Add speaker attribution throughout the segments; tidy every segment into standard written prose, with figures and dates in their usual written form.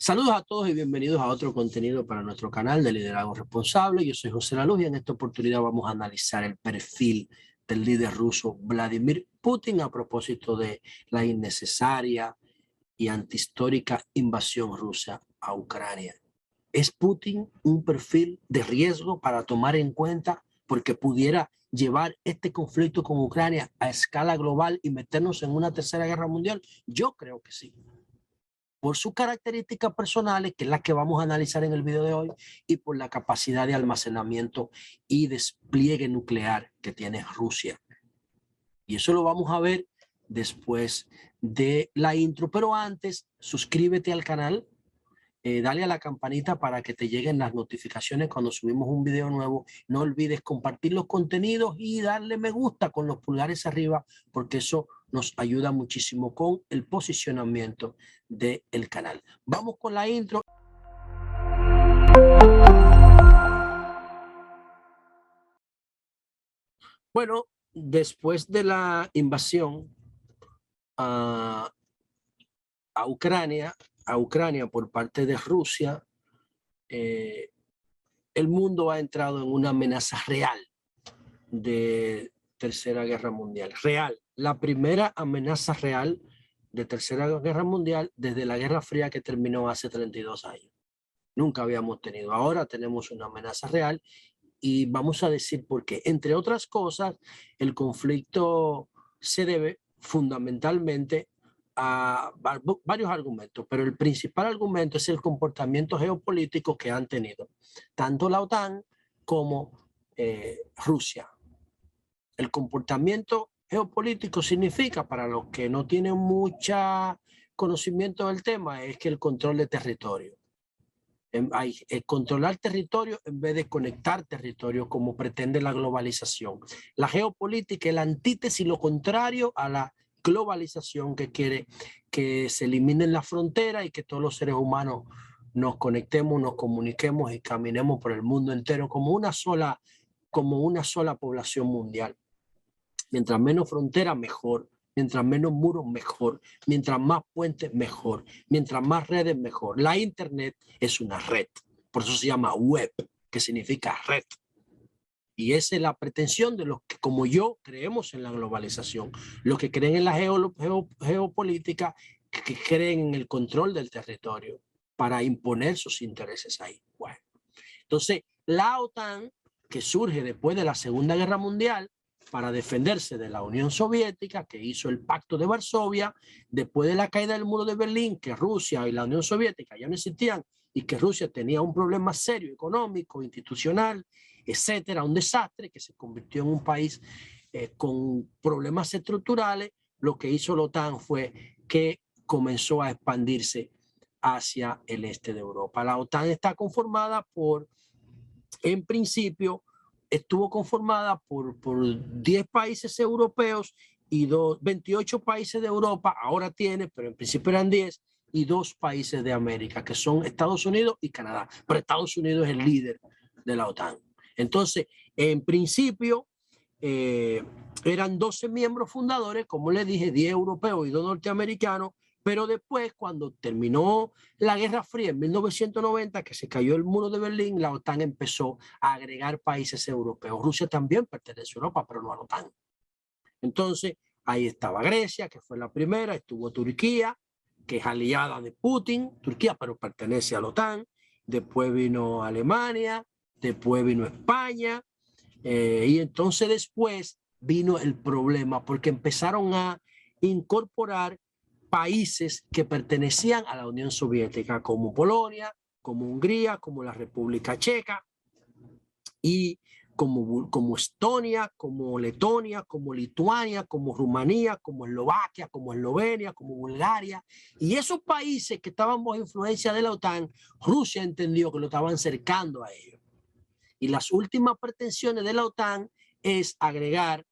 Speaker 1: Saludos a todos y bienvenidos a otro contenido para nuestro canal de Liderazgo Responsable. Yo soy José Laluz y en esta oportunidad vamos a analizar el perfil del líder ruso Vladimir Putin a propósito de la innecesaria y antihistórica invasión rusa a Ucrania. ¿Es Putin un perfil de riesgo para tomar en cuenta porque pudiera llevar este conflicto con Ucrania a escala global y meternos en una tercera guerra mundial? Yo creo que sí, por sus características personales, que es la que vamos a analizar en el video de hoy, y por la capacidad de almacenamiento y despliegue nuclear que tiene Rusia. Y eso lo vamos a ver después de la intro. Pero antes, suscríbete al canal, dale a la campanita para que te lleguen las notificaciones cuando subimos un video nuevo. No olvides compartir los contenidos y darle me gusta con los pulgares arriba, porque eso nos ayuda muchísimo con el posicionamiento del canal. Vamos con la intro. Bueno, después de la invasión a, a Ucrania por parte de Rusia, el mundo ha entrado en una amenaza real de Tercera Guerra Mundial. Real. La primera amenaza real de Tercera Guerra Mundial desde la Guerra Fría que terminó hace 32 años. Nunca habíamos tenido. Ahora tenemos una amenaza real y vamos a decir por qué. Entre otras cosas, el conflicto se debe fundamentalmente a varios argumentos, pero el principal argumento es el comportamiento geopolítico que han tenido tanto la OTAN como Rusia. El comportamiento geopolítico significa, para los que no tienen mucha conocimiento del tema, es que el control de territorio. Controlar territorio en vez de conectar territorio como pretende la globalización. La geopolítica es la antítesis, lo contrario a la globalización, que quiere que se eliminen las fronteras y que todos los seres humanos nos conectemos, nos comuniquemos y caminemos por el mundo entero como una sola población mundial. Mientras menos fronteras, mejor. Mientras menos muros, mejor. Mientras más puentes, mejor. Mientras más redes, mejor. La Internet es una red. Por eso se llama web, que significa red. Y esa es la pretensión de los que, como yo, creemos en la globalización. Los que creen en la geopolítica, que creen en el control del territorio para imponer sus intereses ahí. Bueno, entonces, la OTAN, que surge después de la Segunda Guerra Mundial, para defenderse de la Unión Soviética, que hizo el Pacto de Varsovia, después de la caída del muro de Berlín, que Rusia y la Unión Soviética ya no existían y que Rusia tenía un problema serio económico, institucional, etcétera, un desastre, que se convirtió en un país con problemas estructurales. Lo que hizo la OTAN fue que comenzó a expandirse hacia el este de Europa. La OTAN está conformada en principio, estuvo conformada por 10 países europeos y 28 países de Europa, ahora tiene, pero en principio eran 10, y 2 países de América, que son Estados Unidos y Canadá. Pero Estados Unidos es el líder de la OTAN. Entonces, en principio, eran 12 miembros fundadores, como les dije, 10 europeos y 2 norteamericanos, pero después, cuando terminó la Guerra Fría en 1990, que se cayó el muro de Berlín, la OTAN empezó a agregar países europeos. Rusia también pertenece a Europa, pero no a la OTAN. Entonces, ahí estaba Grecia, que fue la primera, estuvo Turquía, que es aliada de Putin, Turquía, pero pertenece a la OTAN. Después vino Alemania, después vino España, y entonces después vino el problema, porque empezaron a incorporar países que pertenecían a la Unión Soviética, como Polonia, como Hungría, como la República Checa, y como Estonia, como Letonia, como Lituania, como Rumanía, como Eslovaquia, como Eslovenia, como Bulgaria. Y esos países que estaban bajo influencia de la OTAN, Rusia entendió que lo estaban cercando a ellos. Y las últimas pretensiones de la OTAN es agregar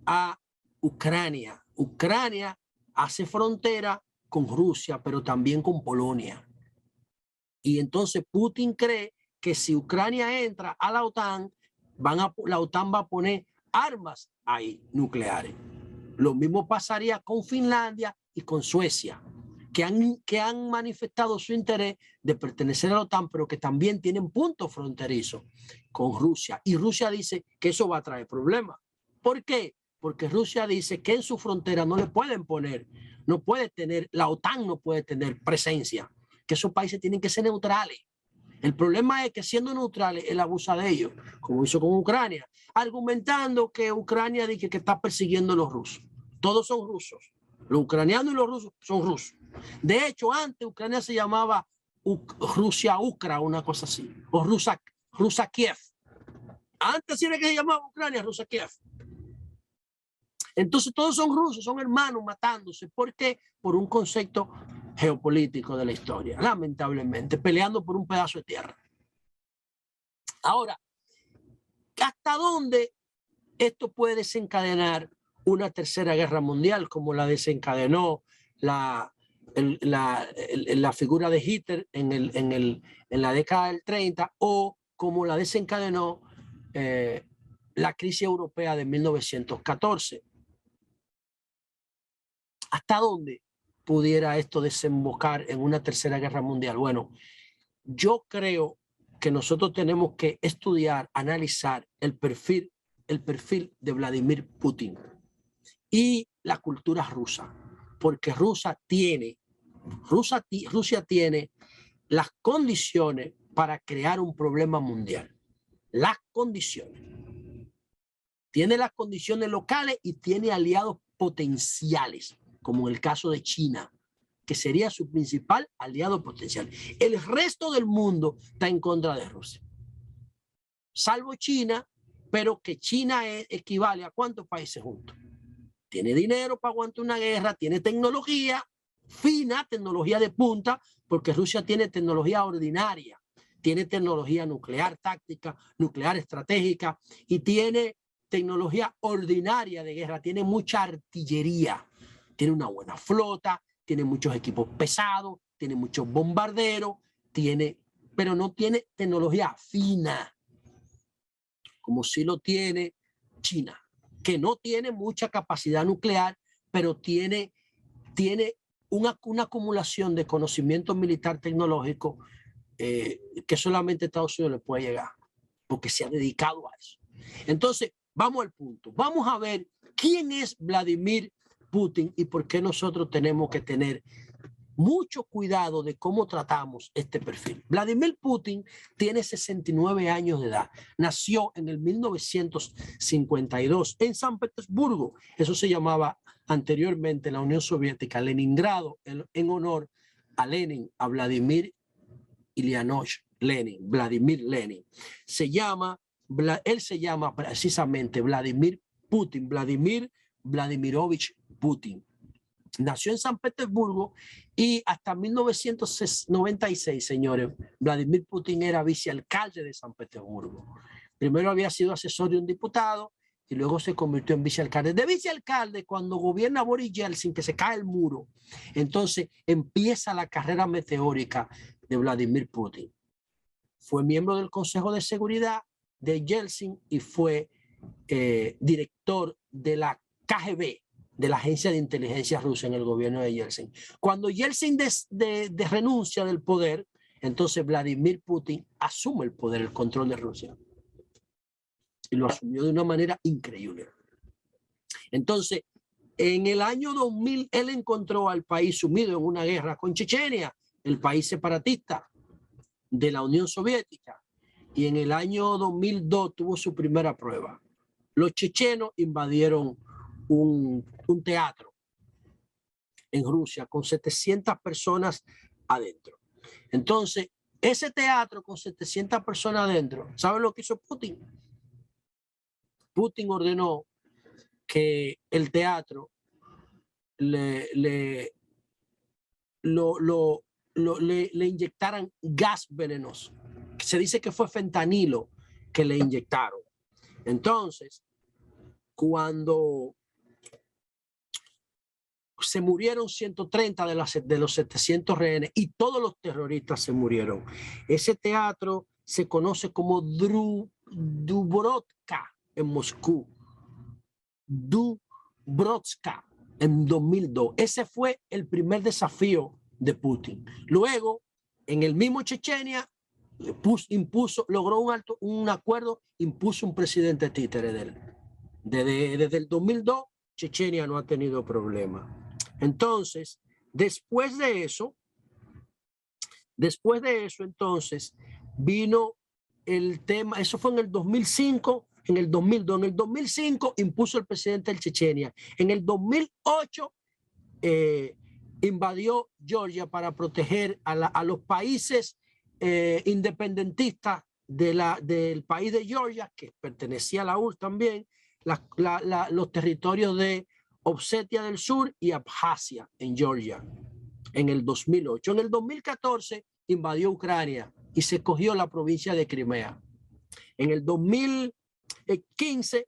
Speaker 1: a Ucrania. Ucrania hace frontera con Rusia, pero también con Polonia. Y entonces Putin cree que si Ucrania entra a la OTAN, la OTAN va a poner armas ahí nucleares. Lo mismo pasaría con Finlandia y con Suecia. que han manifestado su interés de pertenecer a la OTAN, pero que también tienen puntos fronterizos con Rusia. Y Rusia dice que eso va a traer problemas. ¿Por qué? Porque Rusia dice que en su frontera no le pueden poner, no puede tener, la OTAN no puede tener presencia, que esos países tienen que ser neutrales. El problema es que siendo neutrales, él abusa de ellos, como hizo con Ucrania, argumentando que Ucrania dice que está persiguiendo a los rusos. Todos son rusos. Los ucranianos y los rusos son rusos. De hecho, antes Ucrania se llamaba Rusia-Ucra, una cosa así, o Rusa-Kiev. Antes era que se llamaba Ucrania, Rusia-Kiev. Entonces todos son rusos, son hermanos matándose. ¿Por qué? Por un concepto geopolítico de la historia, lamentablemente, peleando por un pedazo de tierra. Ahora, ¿hasta dónde esto puede desencadenar una tercera guerra mundial como la desencadenó la figura de Hitler en la década del 30 o como la desencadenó la crisis europea de 1914? ¿Hasta dónde pudiera esto desembocar en una tercera guerra mundial? Bueno, yo creo que nosotros tenemos que estudiar, analizar el perfil de Vladimir Putin y la cultura rusa, porque Rusia tiene las condiciones para crear un problema mundial. Las condiciones. Tiene las condiciones locales y tiene aliados potenciales, como en el caso de China, que sería su principal aliado potencial. El resto del mundo está en contra de Rusia, salvo China, pero que China equivale a ¿cuántos países juntos? Tiene dinero para aguantar una guerra, tiene tecnología fina, tecnología de punta, porque Rusia tiene tecnología ordinaria, tiene tecnología nuclear táctica, nuclear estratégica y tiene tecnología ordinaria de guerra, tiene mucha artillería, tiene una buena flota, tiene muchos equipos pesados, tiene muchos bombarderos, pero no tiene tecnología fina, como sí lo tiene China, que no tiene mucha capacidad nuclear, pero tiene una acumulación de conocimiento militar tecnológico que solamente Estados Unidos le puede llegar, porque se ha dedicado a eso. Entonces, vamos al punto. Vamos a ver quién es Vladimir Putin y por qué nosotros tenemos que tener mucho cuidado de cómo tratamos este perfil. Vladimir Putin tiene 69 años de edad. Nació en el 1952 en San Petersburgo. Eso se llamaba anteriormente la Unión Soviética, Leningrado, en honor a Lenin, a Vladimir Ilyich Lenin, Vladimir Lenin. Él se llama precisamente Vladimir Putin, Vladimir Vladimirovich Putin. Nació en San Petersburgo y hasta 1996, señores, Vladimir Putin era vicealcalde de San Petersburgo. Primero había sido asesor de un diputado y luego se convirtió en vicealcalde. De vicealcalde, cuando gobierna Boris Yeltsin, que se cae el muro, entonces empieza la carrera meteórica de Vladimir Putin. Fue miembro del Consejo de Seguridad de Yeltsin y fue director de la KGB, de la agencia de inteligencia rusa en el gobierno de Yeltsin. Cuando Yeltsin renuncia del poder, entonces Vladimir Putin asume el poder, el control de Rusia. Y lo asumió de una manera increíble. Entonces, en el año 2000, él encontró al país sumido en una guerra con Chechenia, el país separatista de la Unión Soviética. Y en el año 2002 tuvo su primera prueba. Los chechenos invadieron un teatro en Rusia con 700 personas adentro. Entonces, ese teatro con 700 personas adentro, ¿saben lo que hizo Putin? Putin ordenó que el teatro le inyectaran gas venenoso. Se dice que fue fentanilo que le inyectaron. Entonces, cuando se murieron 130 de los 700 rehenes y todos los terroristas se murieron. Ese teatro se conoce como Dubrovka en Moscú. Dubrovka en 2002. Ese fue el primer desafío de Putin. Luego, en el mismo Chechenia, logró un acuerdo, impuso un presidente títere de él. Desde el 2002, Chechenia no ha tenido problema. Entonces, después de eso, entonces, vino el tema, eso fue en el 2005, en el 2002, en el 2005 impuso el presidente de Chechenia. En el 2008 invadió Georgia para proteger a los países independentistas del país de Georgia, que pertenecía a la URSS también, los territorios de Osetia del Sur y Abjasia en Georgia en el 2008. En el 2014 invadió Ucrania y se cogió la provincia de Crimea. En el 2015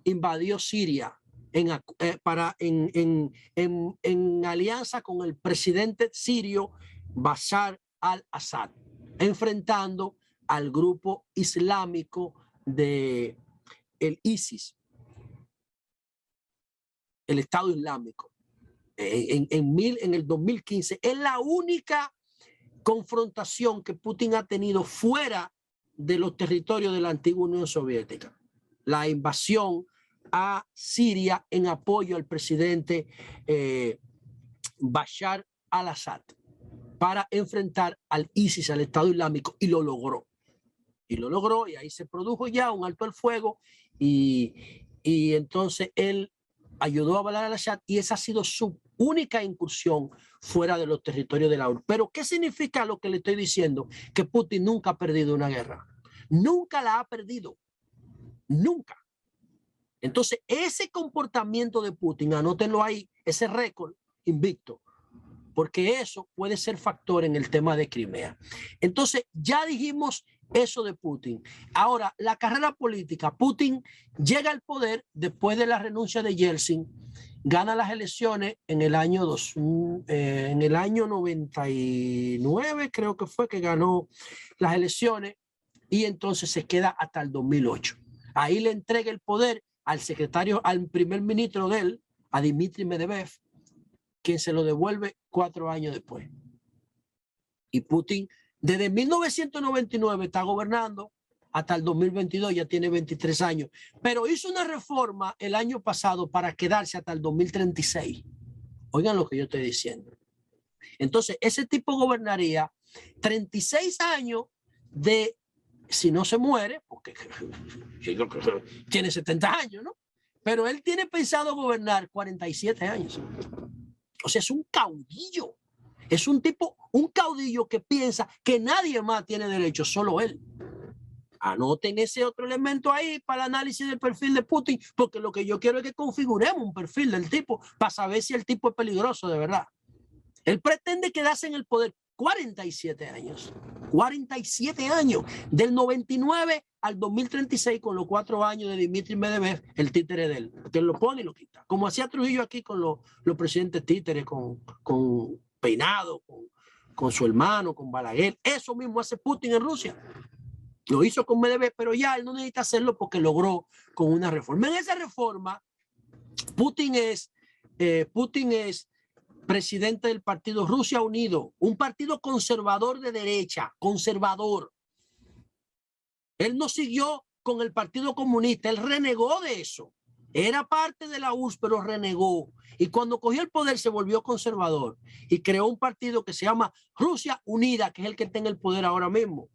Speaker 1: invadió Siria en alianza con el presidente sirio Bashar al-Assad, enfrentando al grupo islámico de el ISIS, el Estado Islámico. En el 2015 es la única confrontación que Putin ha tenido fuera de los territorios de la antigua Unión Soviética. La invasión a Siria en apoyo al presidente Bashar al-Assad para enfrentar al ISIS, al Estado Islámico, y lo logró. Y ahí se produjo ya un alto al fuego y entonces él ayudó a Bashar al-Assad y esa ha sido su única incursión fuera de los territorios de la URSS. Pero ¿qué significa lo que le estoy diciendo? Que Putin nunca ha perdido una guerra. Nunca la ha perdido. Nunca. Entonces, ese comportamiento de Putin, anótenlo ahí, ese récord invicto, porque eso puede ser factor en el tema de Crimea. Entonces, ya dijimos eso de Putin. Ahora, la carrera política. Putin llega al poder después de la renuncia de Yeltsin, gana las elecciones en el año 99, creo que fue que ganó las elecciones, y entonces se queda hasta el 2008. Ahí le entrega el poder al primer ministro de él, a Dmitry Medvedev, quien se lo devuelve 4 años después. Y Putin, desde 1999 está gobernando hasta el 2022, ya tiene 23 años. Pero hizo una reforma el año pasado para quedarse hasta el 2036. Oigan lo que yo estoy diciendo. Entonces, ese tipo gobernaría 36 años de, si no se muere, porque tiene 70 años, ¿no? Pero él tiene pensado gobernar 47 años. O sea, es un caudillo. Es un caudillo que piensa que nadie más tiene derecho, solo él. Anoten ese otro elemento ahí para el análisis del perfil de Putin, porque lo que yo quiero es que configuremos un perfil del tipo para saber si el tipo es peligroso de verdad. Él pretende quedarse en el poder 47 años. 47 años. Del 99 al 2036, con los 4 años de Dmitry Medvedev, el títere de él. Que lo pone y lo quita. Como hacía Trujillo aquí con los presidentes títeres, con Peinado, con su hermano, con Balaguer. Eso mismo hace Putin en Rusia. Lo hizo con Medvedev, pero ya él no necesita hacerlo porque logró con una reforma. En esa reforma, Putin es presidente del partido Rusia Unido, un partido conservador de derecha, conservador. Él no siguió con el Partido Comunista, él renegó de eso. Era parte de la URSS, pero renegó. Y cuando cogió el poder se volvió conservador y creó un partido que se llama Rusia Unida, que es el que está en el poder ahora mismo,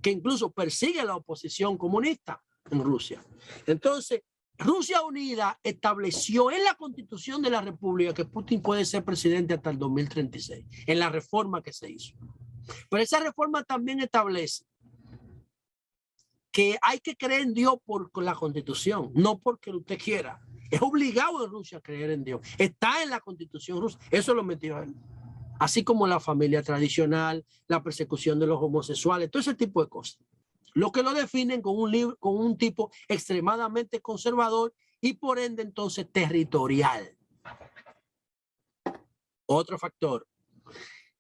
Speaker 1: que incluso persigue a la oposición comunista en Rusia. Entonces, Rusia Unida estableció en la Constitución de la República que Putin puede ser presidente hasta el 2036, en la reforma que se hizo. Pero esa reforma también establece que hay que creer en Dios por la Constitución, no porque usted quiera. Es obligado en Rusia a creer en Dios. Está en la Constitución rusa. Eso lo metió él. Así como la familia tradicional, la persecución de los homosexuales, todo ese tipo de cosas. Lo que lo definen con un tipo extremadamente conservador y por ende entonces territorial. Otro factor.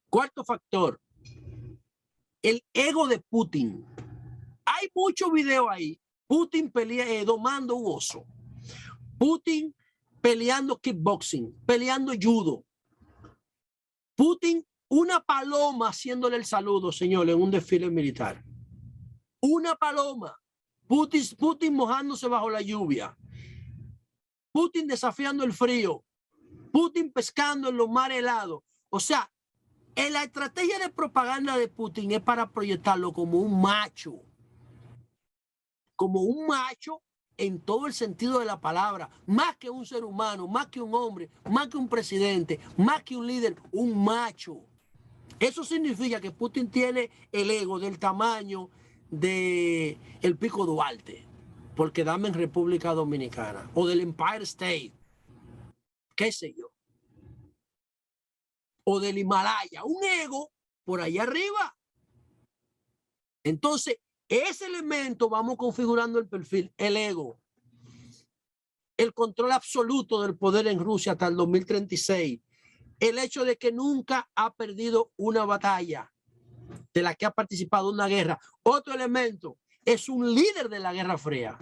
Speaker 1: Cuarto factor, el ego de Putin. Hay muchos videos ahí. Putin domando un oso. Putin peleando kickboxing, peleando judo. Putin una paloma haciéndole el saludo, señor, en un desfile militar. Una paloma. Putin mojándose bajo la lluvia. Putin desafiando el frío. Putin pescando en los mares helados. O sea, la estrategia de propaganda de Putin es para proyectarlo como un macho. Como un macho en todo el sentido de la palabra. Más que un ser humano, más que un hombre, más que un presidente, más que un líder, un macho. Eso significa que Putin tiene el ego del tamaño de el Pico Duarte, porque dame en República Dominicana, o del Empire State, qué sé yo, o del Himalaya, un ego por allá arriba. Entonces, ese elemento vamos configurando el perfil, el ego, el control absoluto del poder en Rusia hasta el 2036, el hecho de que nunca ha perdido una batalla de la que ha participado en una guerra. Otro elemento, es un líder de la Guerra Fría.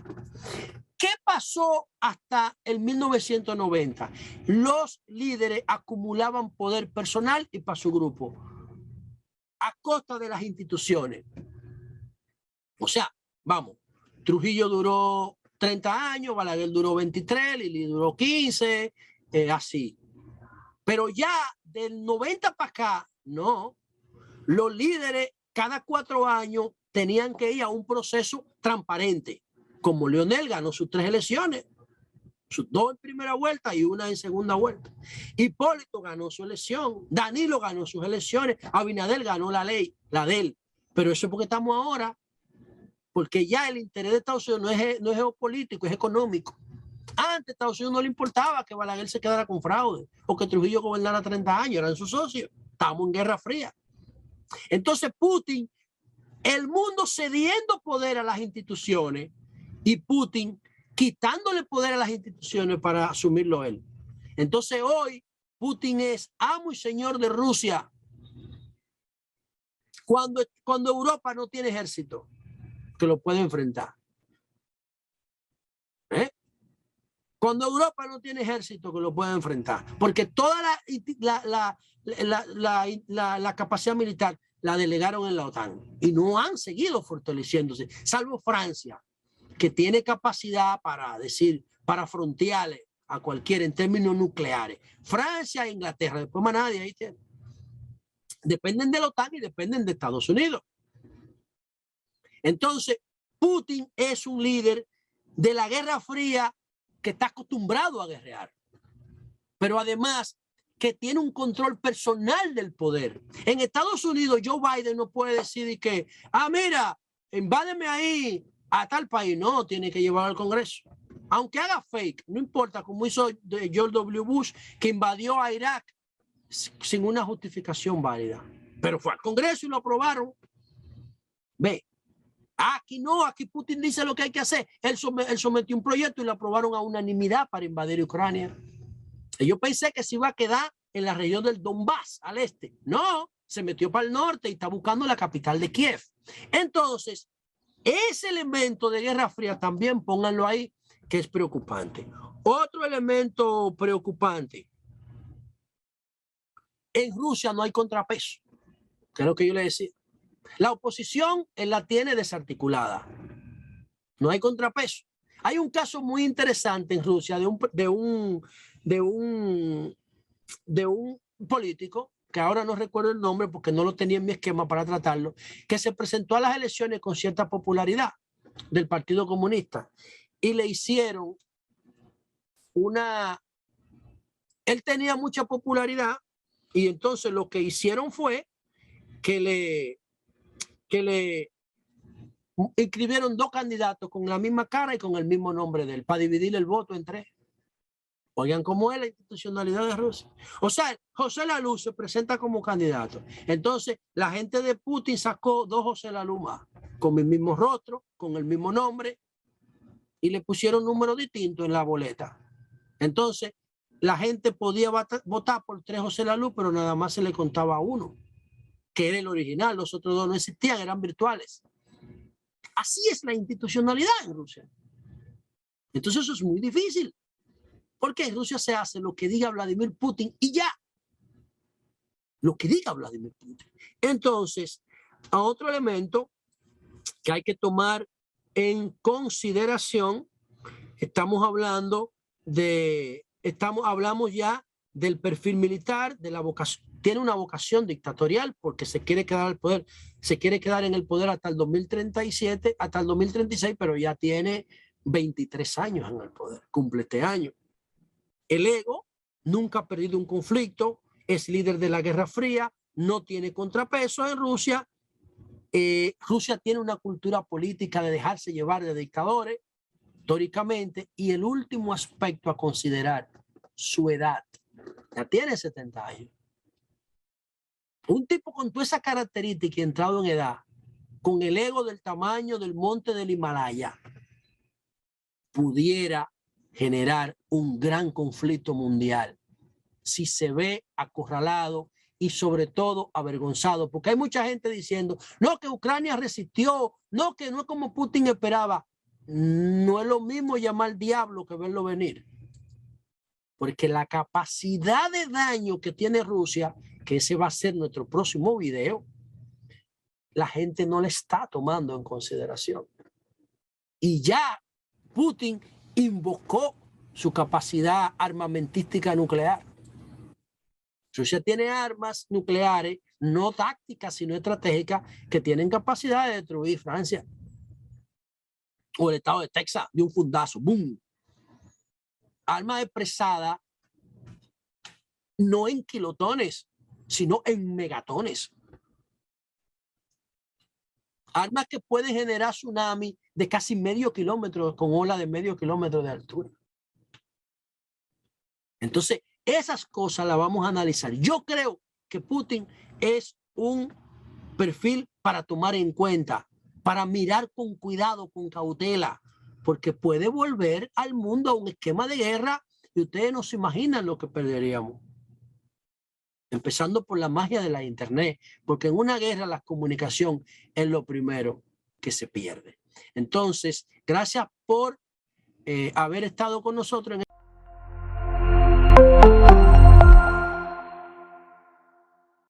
Speaker 1: ¿Qué pasó hasta el 1990? Los líderes acumulaban poder personal y para su grupo a costa de las instituciones. O sea, vamos, Trujillo duró 30 años, Balaguer duró 23, Lili duró 15, así. Pero ya del 90 para acá, no. Los líderes cada 4 años tenían que ir a un proceso transparente. Como Leonel ganó sus 3 elecciones, sus 2 en primera vuelta y una en segunda vuelta. Hipólito ganó su elección, Danilo ganó sus elecciones, Abinader ganó la ley, la de él. Pero eso es porque estamos ahora, porque ya el interés de Estados Unidos no es geopolítico, es económico. Antes a Estados Unidos no le importaba que Balaguer se quedara con fraude o que Trujillo gobernara 30 años, eran sus socios. Estábamos en Guerra Fría. Entonces Putin, el mundo cediendo poder a las instituciones y Putin quitándole poder a las instituciones para asumirlo él. Entonces hoy Putin es amo y señor de Rusia. Cuando Europa no tiene ejército que lo puede enfrentar. Cuando Europa no tiene ejército que lo pueda enfrentar, porque toda la capacidad militar la delegaron en la OTAN y no han seguido fortaleciéndose, salvo Francia, que tiene capacidad para decir, para frontearle a cualquiera en términos nucleares. Francia e Inglaterra, después más nadie ahí tiene. Dependen de la OTAN y dependen de Estados Unidos. Entonces, Putin es un líder de la Guerra Fría que está acostumbrado a guerrear, pero además que tiene un control personal del poder. En Estados Unidos, Joe Biden no puede decir que, mira, invádeme ahí a tal país. No, tiene que llevarlo al Congreso. Aunque haga fake, no importa, como hizo George W. Bush, que invadió a Irak sin una justificación válida. Pero fue al Congreso y lo aprobaron. Ve. Aquí no, aquí Putin dice lo que hay que hacer. Él sometió un proyecto y lo aprobaron a unanimidad para invadir Ucrania. Y yo pensé que se iba a quedar en la región del Donbass, al este. No, se metió para el norte y está buscando la capital de Kiev. Entonces, ese elemento de Guerra Fría también pónganlo ahí, que es preocupante. Otro elemento preocupante. En Rusia no hay contrapeso, que es lo que yo le decía. La oposición la tiene desarticulada. No hay contrapeso. Hay un caso muy interesante en Rusia de un político, que ahora no recuerdo el nombre porque no lo tenía en mi esquema para tratarlo, que se presentó a las elecciones con cierta popularidad del Partido Comunista y le hicieron él tenía mucha popularidad y entonces lo que hicieron fue que le inscribieron 2 candidatos con la misma cara y con el mismo nombre de él, para dividir el voto en 3. Oigan cómo es la institucionalidad de Rusia. O sea, José Lalú se presenta como candidato. Entonces, la gente de Putin sacó 2 José Lalú más, con el mismo rostro, con el mismo nombre, y le pusieron números distintos en la boleta. Entonces, la gente podía votar por 3 José Lalú, pero nada más se le contaba 1, que era el original. Los otros 2 no existían, eran virtuales. Así es la institucionalidad en Rusia. Entonces eso es muy difícil. Porque en Rusia se hace lo que diga Vladimir Putin y ya. lo que diga Vladimir Putin. Entonces, a otro elemento que hay que tomar en consideración, hablamos ya del perfil militar, de la vocación. Tiene una vocación dictatorial porque se quiere quedar al poder, se quiere quedar en el poder hasta el 2037, hasta el 2036, pero ya tiene 23 años en el poder, cumple este año. El ego nunca ha perdido un conflicto, es líder de la Guerra Fría, no tiene contrapeso en Rusia. Rusia tiene una cultura política de dejarse llevar de dictadores, históricamente, y el último aspecto a considerar, su edad. Ya tiene 70 años. Un tipo con toda esa característica entrado en edad, con el ego del tamaño del monte del Himalaya, pudiera generar un gran conflicto mundial si se ve acorralado y sobre todo avergonzado, porque hay mucha gente diciendo, no, que Ucrania resistió, no, que no es como Putin esperaba. No es lo mismo llamar al diablo que verlo venir, porque la capacidad de daño que tiene Rusia, que ese va a ser nuestro próximo video, la gente no le está tomando en consideración. Y ya Putin invocó su capacidad armamentística nuclear. Rusia tiene armas nucleares, no tácticas, sino estratégicas, que tienen capacidad de destruir Francia. O el estado de Texas, de un fundazo, ¡boom! Armas expresadas no en kilotones, sino en megatones. Armas que pueden generar tsunami de casi medio kilómetro, con ola de medio kilómetro de altura. Entonces, esas cosas las vamos a analizar. Yo creo que Putin es un perfil para tomar en cuenta, para mirar con cuidado, con cautela, porque puede volver al mundo a un esquema de guerra y ustedes no se imaginan lo que perderíamos. Empezando por la magia de la internet, porque en una guerra la comunicación es lo primero que se pierde. Entonces, gracias por haber estado con nosotros en